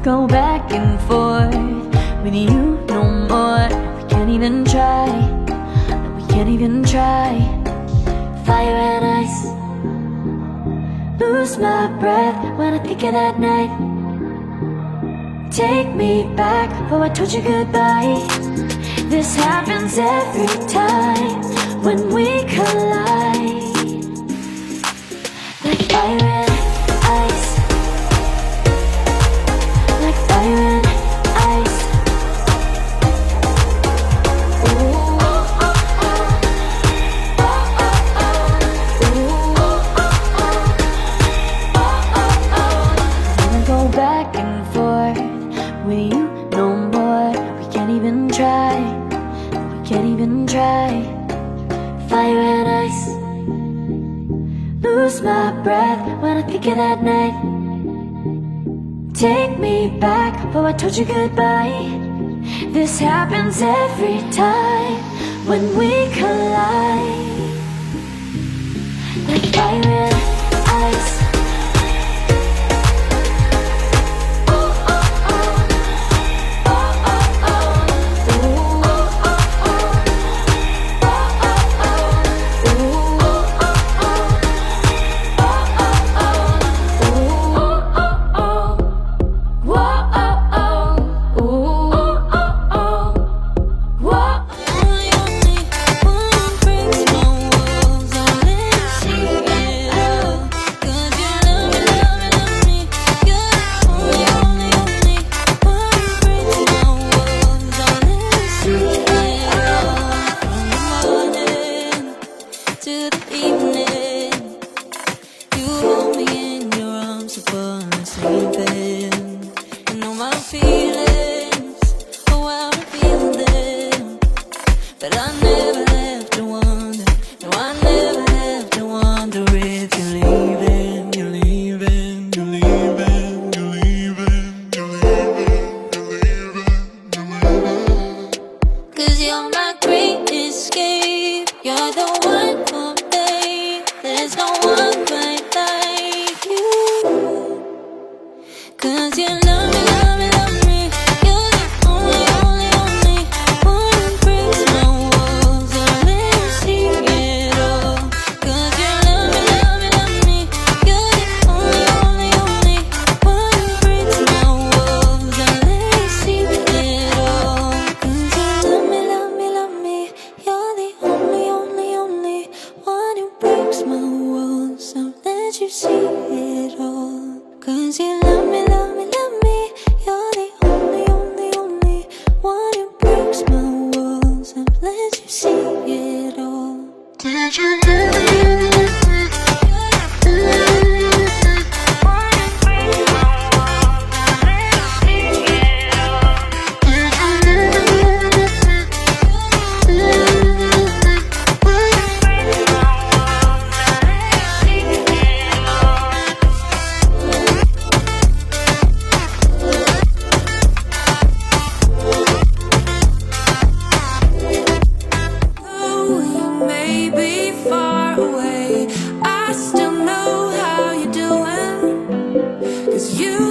go back and forth with you no more. We can't even try, no, we can't even try. Fire and ice, lose my breath when I think of that night. Take me back before I told you goodbye. This happens every time when we collide. Like fire and ice, like fire and ice. Ooh, oh, oh, oh. Oh, oh, oh. Ooh, oh, oh, oh. Oh, oh, oh. Wanna go back and forth with you no more. We can't even try, we can't even try. Fire and ice, lose my breath when I think of that night. Take me back before I told you goodbye. This happens every time when we collide. Like fire and ice. And all my feelings, oh, I'm feeling them. But I never have to wonder, no, I never have to wonder if you're leaving, you're leaving, you're leaving, you're leaving, you're leaving, you're leaving, you're leaving. 'Cause you're my great escape, you're the one for me. There's no one quite like you. 'Cause you love me, love me, love me. You're the only, only, only one who breaks my walls. I'll let you see it all. 'Cause you love me, love me, love me. You're the only, only, only one who breaks my walls. I'll let you see it all. 'Cause you love me, love me, love me. You're the only, only, only one who breaks my walls. I'll let you see it all. 'Cause you love me, love me, love me. You're the only, only, only one who breaks my walls and lets you see it all. Did you love me? Maybe far away, I still know how you're doing. 'Cause you